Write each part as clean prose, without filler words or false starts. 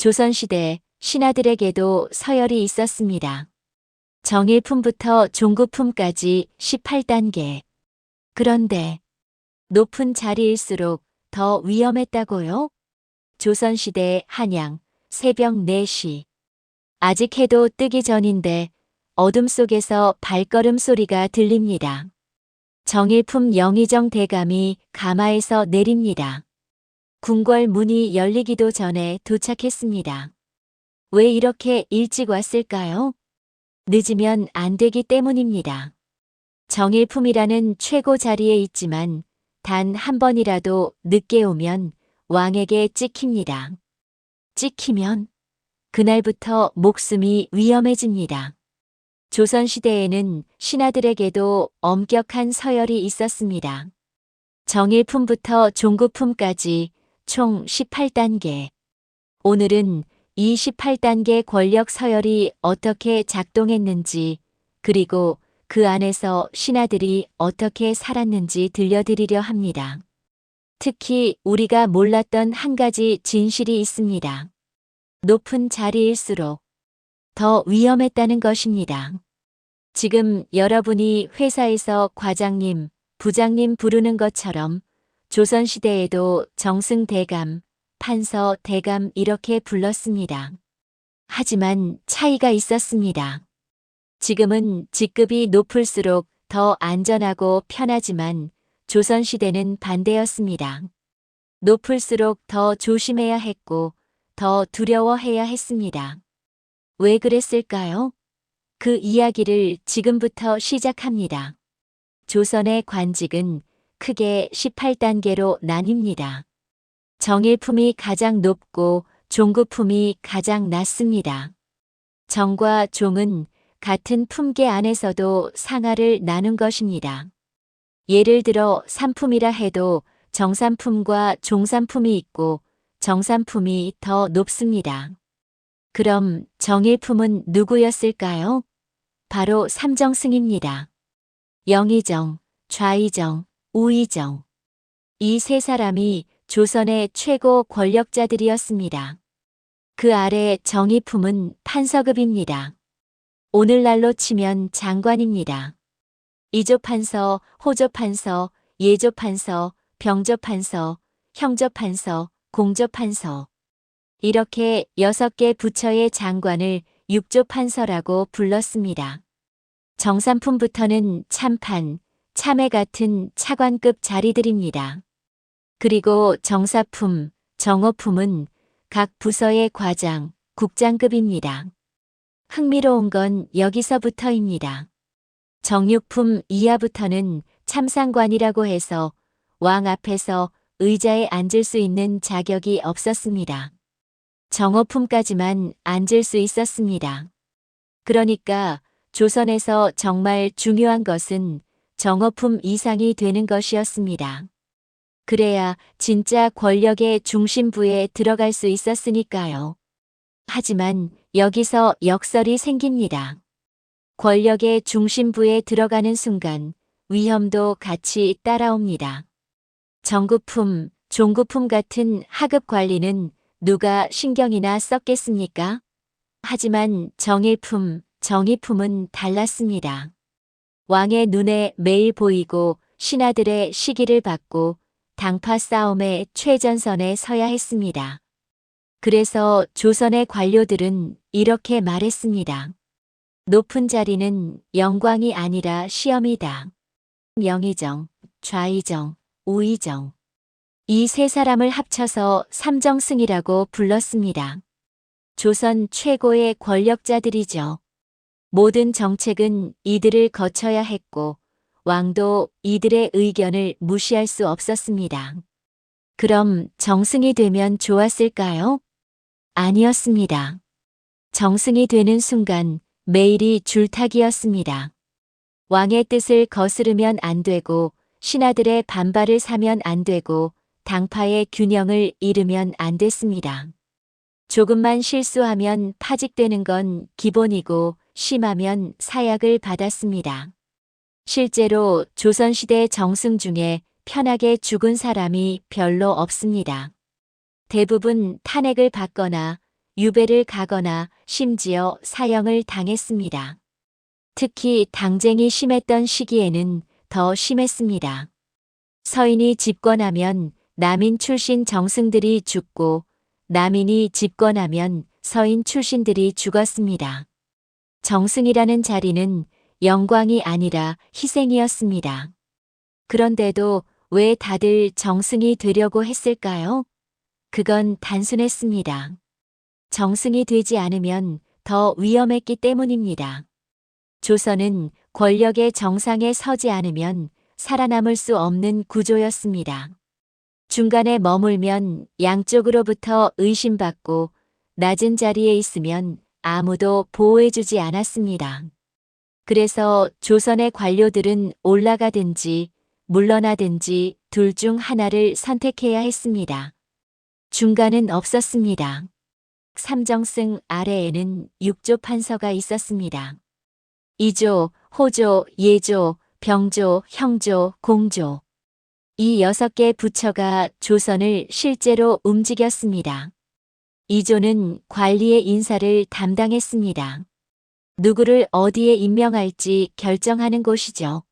조선시대 신하들에게도 서열이 있었습니다. 정일품부터 종구품까지 18단계. 그런데 높은 자리일수록 더 위험했다고요? 조선시대 한양 새벽 4시. 아직 해도 뜨기 전인데 어둠 속에서 발걸음 소리가 들립니다. 정일품 영의정 대감이 가마에서 내립니다. 궁궐 문이 열리기도 전에 도착했습니다. 왜 이렇게 일찍 왔을까요? 늦으면 안 되기 때문입니다. 정일품이라는 최고 자리에 있지만 단 한 번이라도 늦게 오면 왕에게 찍힙니다. 찍히면 그날부터 목숨이 위험해집니다. 조선시대에는 신하들에게도 엄격한 서열이 있었습니다. 정일품부터 종구품까지 총 18단계. 오늘은 이 18단계 권력 서열이 어떻게 작동했는지, 그리고 그 안에서 신하들이 어떻게 살았는지 들려드리려 합니다. 특히 우리가 몰랐던 한 가지 진실이 있습니다. 높은 자리일수록 더 위험했다는 것입니다. 지금 여러분이 회사에서 과장님, 부장님 부르는 것처럼 조선시대에도 정승대감, 판서대감 이렇게 불렀습니다. 하지만 차이가 있었습니다. 지금은 직급이 높을수록 더 안전하고 편하지만 조선시대는 반대였습니다. 높을수록 더 조심해야 했고 더 두려워해야 했습니다. 왜 그랬을까요? 그 이야기를 지금부터 시작합니다. 조선의 관직은 크게 18단계로 나뉩니다. 정일품이 가장 높고 종구품이 가장 낮습니다. 정과 종은 같은 품계 안에서도 상하를 나눈 것입니다. 예를 들어 삼품이라 해도 정삼품과 종삼품이 있고 정삼품이 더 높습니다. 그럼 정일품은 누구였을까요? 바로 삼정승입니다. 영의정, 좌의정, 우의정. 이 세 사람이 조선의 최고 권력자들이었습니다. 그 아래 정의품은 판서급입니다. 오늘날로 치면 장관입니다. 이조판서, 호조판서, 예조판서, 병조판서, 형조판서, 공조판서. 이렇게 6개 부처의 장관을 육조판서라고 불렀습니다. 정삼품부터는 참판, 참회 같은 차관급 자리들입니다. 그리고 정사품, 정호품은 각 부서의 과장, 국장급입니다. 흥미로운 건 여기서부터입니다. 정육품 이하부터는 참상관이라고 해서 왕 앞에서 의자에 앉을 수 있는 자격이 없었습니다. 정호품까지만 앉을 수 있었습니다. 그러니까 조선에서 정말 중요한 것은 정호품 이상이 되는 것이었습니다. 그래야 진짜 권력의 중심부에 들어갈 수 있었으니까요. 하지만 여기서 역설이 생깁니다. 권력의 중심부에 들어가는 순간 위험도 같이 따라옵니다. 정구품, 종구품 같은 하급 관리는 누가 신경이나 썼겠습니까? 하지만 정일품, 정의품은 달랐습니다. 왕의 눈에 매일 보이고 신하들의 시기를 받고 당파 싸움의 최전선에 서야 했습니다. 그래서 조선의 관료들은 이렇게 말했습니다. 높은 자리는 영광이 아니라 시험이다. 영의정, 좌의정, 우의정. 이 세 사람을 합쳐서 삼정승이라고 불렀습니다. 조선 최고의 권력자들이죠. 모든 정책은 이들을 거쳐야 했고 왕도 이들의 의견을 무시할 수 없었습니다. 그럼 정승이 되면 좋았을까요? 아니었습니다. 정승이 되는 순간 매일이 줄타기였습니다. 왕의 뜻을 거스르면 안 되고 신하들의 반발을 사면 안 되고 당파의 균형을 잃으면 안 됐습니다. 조금만 실수하면 파직되는 건 기본이고 심하면 사약을 받았습니다. 실제로 조선시대 정승 중에 편하게 죽은 사람이 별로 없습니다. 대부분 탄핵을 받거나 유배를 가거나 심지어 사형을 당했습니다. 특히 당쟁이 심했던 시기에는 더 심했습니다. 서인이 집권하면 남인 출신 정승들이 죽고 남인이 집권하면 서인 출신들이 죽었습니다. 정승이라는 자리는 영광이 아니라 희생이었습니다. 그런데도 왜 다들 정승이 되려고 했을까요? 그건 단순했습니다. 정승이 되지 않으면 더 위험했기 때문입니다. 조선은 권력의 정상에 서지 않으면 살아남을 수 없는 구조였습니다. 중간에 머물면 양쪽으로부터 의심받고 낮은 자리에 있으면 아무도 보호해주지 않았습니다. 그래서 조선의 관료들은 올라가든지 물러나든지 둘 중 하나를 선택해야 했습니다. 중간은 없었습니다. 삼정승 아래에는 6조 판서가 있었습니다. 이조, 호조, 예조, 병조, 형조, 공조. 이 6개 부처가 조선을 실제로 움직였습니다. 이조는 관리의 인사를 담당했습니다. 누구를 어디에 임명할지 결정하는 곳이죠.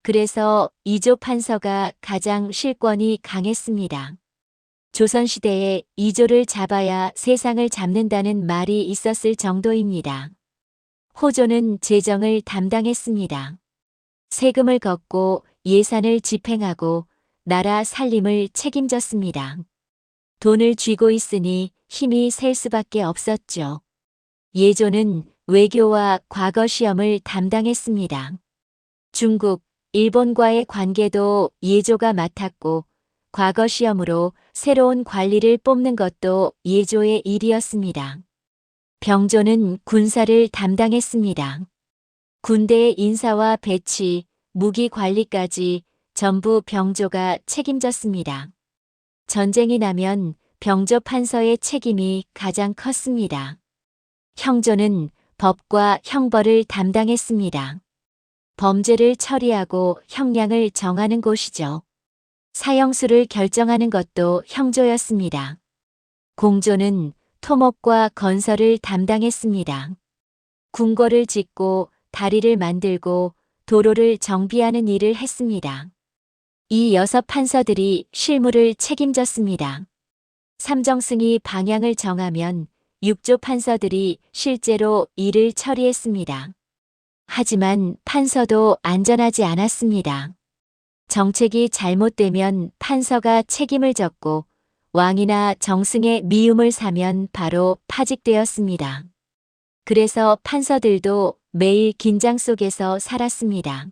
그래서 이조 판서가 가장 실권이 강했습니다. 조선시대에 이조를 잡아야 세상을 잡는다는 말이 있었을 정도입니다. 호조는 재정을 담당했습니다. 세금을 걷고 예산을 집행하고 나라 살림을 책임졌습니다. 돈을 쥐고 있으니 힘이 셀 수밖에 없었죠. 예조는 외교와 과거 시험을 담당했습니다. 중국, 일본과의 관계도 예조가 맡았고 과거 시험으로 새로운 관리를 뽑는 것도 예조의 일이었습니다. 병조는 군사를 담당했습니다. 군대의 인사와 배치, 무기 관리까지 전부 병조가 책임졌습니다. 전쟁이 나면 병조 판서의 책임이 가장 컸습니다. 형조는 법과 형벌을 담당했습니다. 범죄를 처리하고 형량을 정하는 곳이죠. 사형수를 결정하는 것도 형조였습니다. 공조는 토목과 건설을 담당했습니다. 궁궐을 짓고 다리를 만들고 도로를 정비하는 일을 했습니다. 이 6 판서들이 실무를 책임졌습니다. 삼정승이 방향을 정하면 6조 판서들이 실제로 일을 처리했습니다. 하지만 판서도 안전하지 않았습니다. 정책이 잘못되면 판서가 책임을 졌고 왕이나 정승의 미움을 사면 바로 파직되었습니다. 그래서 판서들도 매일 긴장 속에서 살았습니다.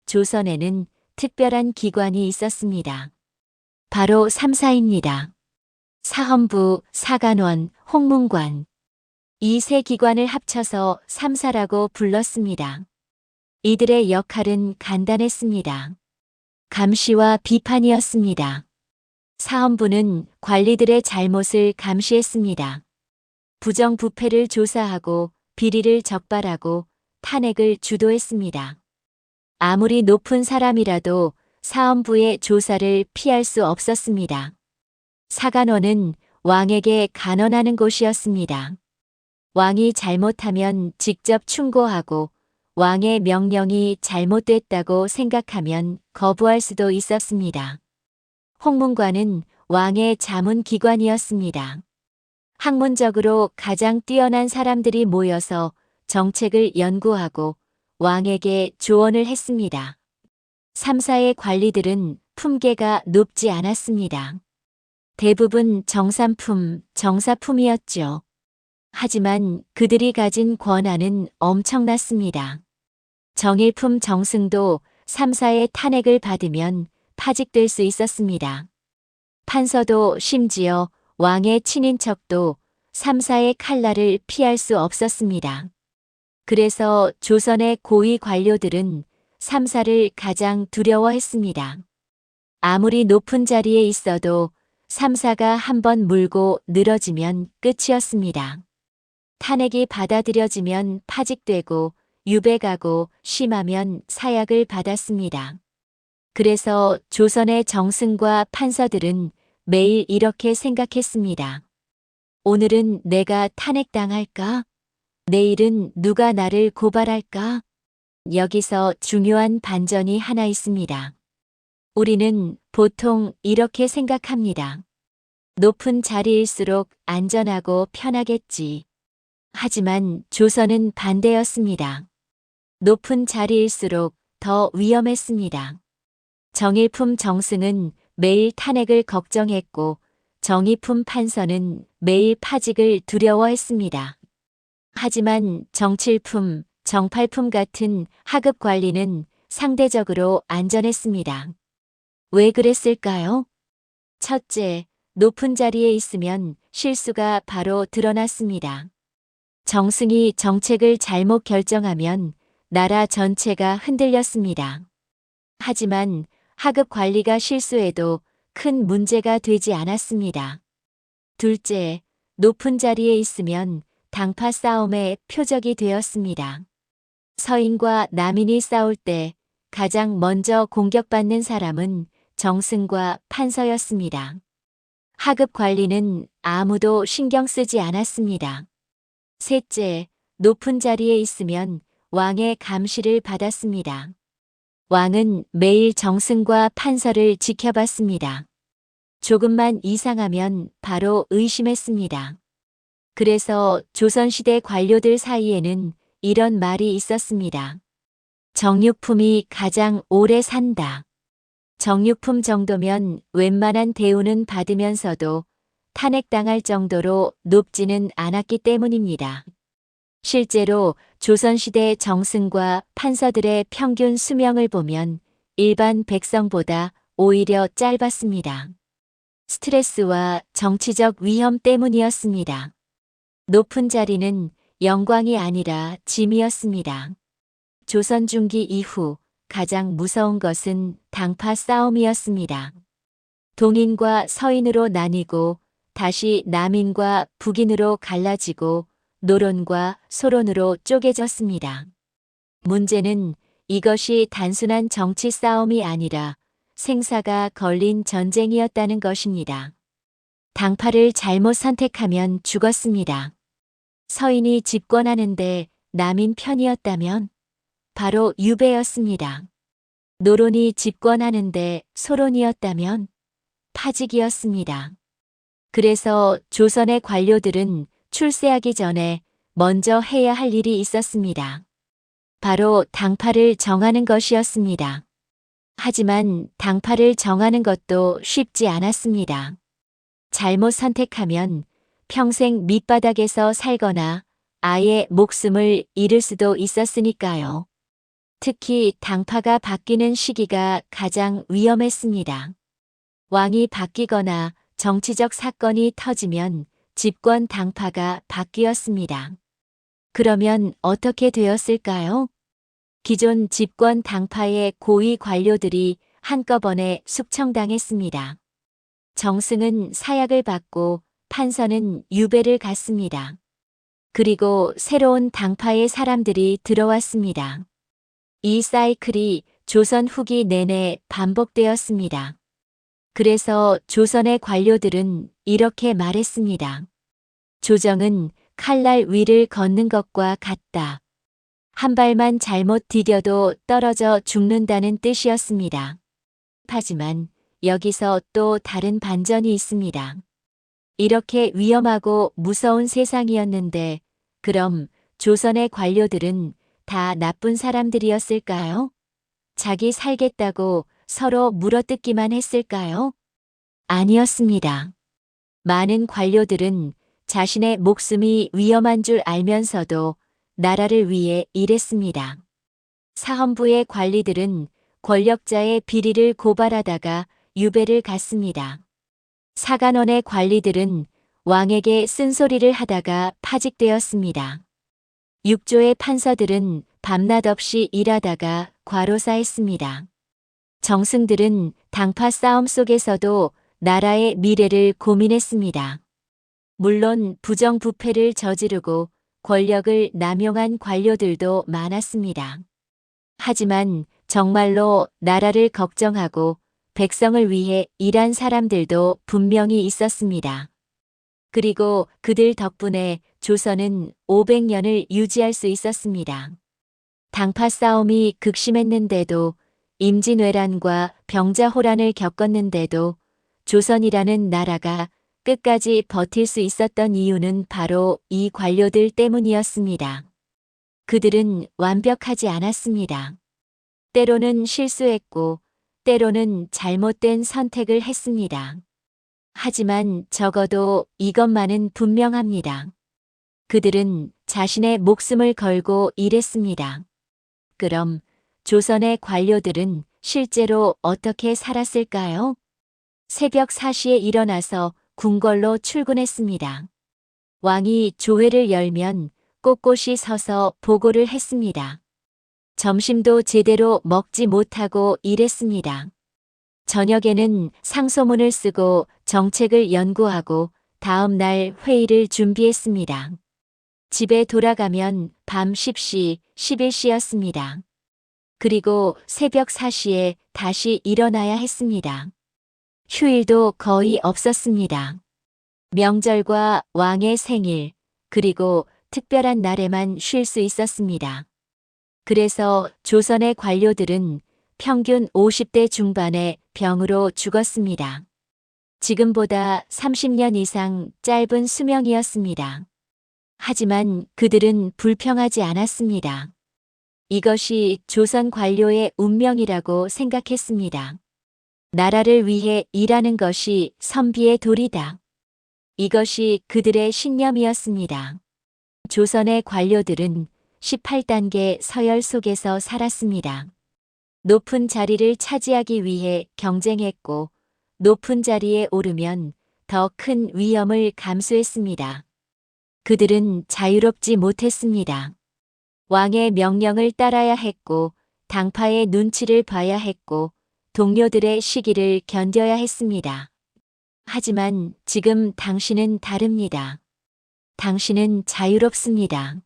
조선에는 특별한 기관이 있었습니다. 바로 3사입니다. 사헌부, 사간원, 홍문관. 이 세 기관을 합쳐서 3사라고 불렀습니다. 이들의 역할은 간단했습니다. 감시와 비판이었습니다. 사헌부는 관리들의 잘못을 감시했습니다. 부정부패를 조사하고 비리를 적발하고 탄핵을 주도했습니다. 아무리 높은 사람이라도 사헌부의 조사를 피할 수 없었습니다. 사간원은 왕에게 간언하는 곳이었습니다. 왕이 잘못하면 직접 충고하고 왕의 명령이 잘못됐다고 생각하면 거부할 수도 있었습니다. 홍문관은 왕의 자문기관이었습니다. 학문적으로 가장 뛰어난 사람들이 모여서 정책을 연구하고 왕에게 조언을 했습니다. 3사의 관리들은 품계가 높지 않았습니다. 대부분 정삼품, 정사품이었죠. 하지만 그들이 가진 권한은 엄청났습니다. 정일품 정승도 3사의 탄핵을 받으면 파직될 수 있었습니다. 판서도 심지어 왕의 친인척도 3사의 칼날을 피할 수 없었습니다. 그래서 조선의 고위 관료들은 3사를 가장 두려워했습니다. 아무리 높은 자리에 있어도 3사가 한번 물고 늘어지면 끝이었습니다. 탄핵이 받아들여지면 파직되고 유배가고 심하면 사약을 받았습니다. 그래서 조선의 정승과 판서들은 매일 이렇게 생각했습니다. 오늘은 내가 탄핵당할까? 내일은 누가 나를 고발할까? 여기서 중요한 반전이 하나 있습니다. 우리는 보통 이렇게 생각합니다. 높은 자리일수록 안전하고 편하겠지. 하지만 조선은 반대였습니다. 높은 자리일수록 더 위험했습니다. 정일품 정승은 매일 탄핵을 걱정했고 정의품 판서는 매일 파직을 두려워했습니다. 하지만 정칠품, 정팔품 같은 하급 관리는 상대적으로 안전했습니다. 왜 그랬을까요? 첫째, 높은 자리에 있으면 실수가 바로 드러났습니다. 정승이 정책을 잘못 결정하면 나라 전체가 흔들렸습니다. 하지만 하급 관리가 실수해도 큰 문제가 되지 않았습니다. 둘째, 높은 자리에 있으면 당파 싸움의 표적이 되었습니다. 서인과 남인이 싸울 때 가장 먼저 공격받는 사람은 정승과 판서였습니다. 하급 관리는 아무도 신경 쓰지 않았습니다. 셋째, 높은 자리에 있으면 왕의 감시를 받았습니다. 왕은 매일 정승과 판서를 지켜봤습니다. 조금만 이상하면 바로 의심했습니다. 그래서 조선시대 관료들 사이에는 이런 말이 있었습니다. 정육품이 가장 오래 산다. 정육품 정도면 웬만한 대우는 받으면서도 탄핵당할 정도로 높지는 않았기 때문입니다. 실제로 조선시대 정승과 판서들의 평균 수명을 보면 일반 백성보다 오히려 짧았습니다. 스트레스와 정치적 위험 때문이었습니다. 높은 자리는 영광이 아니라 짐이었습니다. 조선 중기 이후 가장 무서운 것은 당파 싸움이었습니다. 동인과 서인으로 나뉘고 다시 남인과 북인으로 갈라지고 노론과 소론으로 쪼개졌습니다. 문제는 이것이 단순한 정치 싸움이 아니라 생사가 걸린 전쟁이었다는 것입니다. 당파를 잘못 선택하면 죽었습니다. 서인이 집권하는데 남인 편이었다면 바로 유배였습니다. 노론이 집권하는데 소론이었다면 파직이었습니다. 그래서 조선의 관료들은 출세하기 전에 먼저 해야 할 일이 있었습니다. 바로 당파를 정하는 것이었습니다. 하지만 당파를 정하는 것도 쉽지 않았습니다. 잘못 선택하면 평생 밑바닥에서 살거나 아예 목숨을 잃을 수도 있었으니까요. 특히 당파가 바뀌는 시기가 가장 위험했습니다. 왕이 바뀌거나 정치적 사건이 터지면 집권 당파가 바뀌었습니다. 그러면 어떻게 되었을까요? 기존 집권 당파의 고위 관료들이 한꺼번에 숙청당했습니다. 정승은 사약을 받고 판서는 유배를 갔습니다. 그리고 새로운 당파의 사람들이 들어왔습니다. 이 사이클이 조선 후기 내내 반복되었습니다. 그래서 조선의 관료들은 이렇게 말했습니다. 조정은 칼날 위를 걷는 것과 같다. 한 발만 잘못 디뎌도 떨어져 죽는다는 뜻이었습니다. 하지만 여기서 또 다른 반전이 있습니다. 이렇게 위험하고 무서운 세상이었는데 그럼 조선의 관료들은 다 나쁜 사람들이었을까요? 자기 살겠다고 서로 물어뜯기만 했을까요? 아니었습니다. 많은 관료들은 자신의 목숨이 위험한 줄 알면서도 나라를 위해 일했습니다. 사헌부의 관리들은 권력자의 비리를 고발하다가 유배를 갔습니다. 사간원의 관리들은 왕에게 쓴소리를 하다가 파직되었습니다. 육조의 판서들은 밤낮 없이 일하다가 과로사했습니다. 정승들은 당파 싸움 속에서도 나라의 미래를 고민했습니다. 물론 부정부패를 저지르고 권력을 남용한 관료들도 많았습니다. 하지만 정말로 나라를 걱정하고 백성을 위해 일한 사람들도 분명히 있었습니다. 그리고 그들 덕분에 조선은 500년을 유지할 수 있었습니다. 당파 싸움이 극심했는데도, 임진왜란과 병자호란을 겪었는데도 조선이라는 나라가 끝까지 버틸 수 있었던 이유는 바로 이 관료들 때문이었습니다. 그들은 완벽하지 않았습니다. 때로는 실수했고, 때로는 잘못된 선택을 했습니다. 하지만 적어도 이것만은 분명합니다. 그들은 자신의 목숨을 걸고 일했습니다. 그럼 조선의 관료들은 실제로 어떻게 살았을까요? 새벽 4시에 일어나서 궁궐로 출근했습니다. 왕이 조회를 열면 꼿꼿이 서서 보고를 했습니다. 점심도 제대로 먹지 못하고 일했습니다. 저녁에는 상소문을 쓰고 정책을 연구하고 다음 날 회의를 준비했습니다. 집에 돌아가면 밤 10시, 11시였습니다. 그리고 새벽 4시에 다시 일어나야 했습니다. 휴일도 거의 없었습니다. 명절과 왕의 생일, 그리고 특별한 날에만 쉴 수 있었습니다. 그래서 조선의 관료들은 평균 50대 중반에 병으로 죽었습니다. 지금보다 30년 이상 짧은 수명이었습니다. 하지만 그들은 불평하지 않았습니다. 이것이 조선 관료의 운명이라고 생각했습니다. 나라를 위해 일하는 것이 선비의 도리다. 이것이 그들의 신념이었습니다. 조선의 관료들은 18단계 서열 속에서 살았습니다. 높은 자리를 차지하기 위해 경쟁했고, 높은 자리에 오르면 더 큰 위험을 감수했습니다. 그들은 자유롭지 못했습니다. 왕의 명령을 따라야 했고, 당파의 눈치를 봐야 했고, 동료들의 시기를 견뎌야 했습니다. 하지만 지금 당신은 다릅니다. 당신은 자유롭습니다.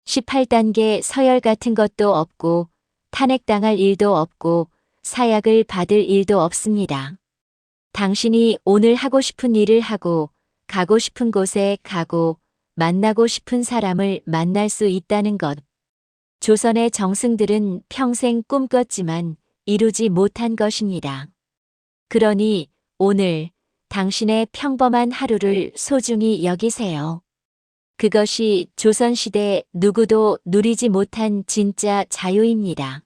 18단계 서열 같은 것도 없고, 탄핵당할 일도 없고, 사약을 받을 일도 없습니다. 당신이 오늘 하고 싶은 일을 하고, 가고 싶은 곳에 가고, 만나고 싶은 사람을 만날 수 있다는 것. 조선의 정승들은 평생 꿈꿨지만 이루지 못한 것입니다. 그러니 오늘 당신의 평범한 하루를 소중히 여기세요. 그것이 조선시대 누구도 누리지 못한 진짜 자유입니다.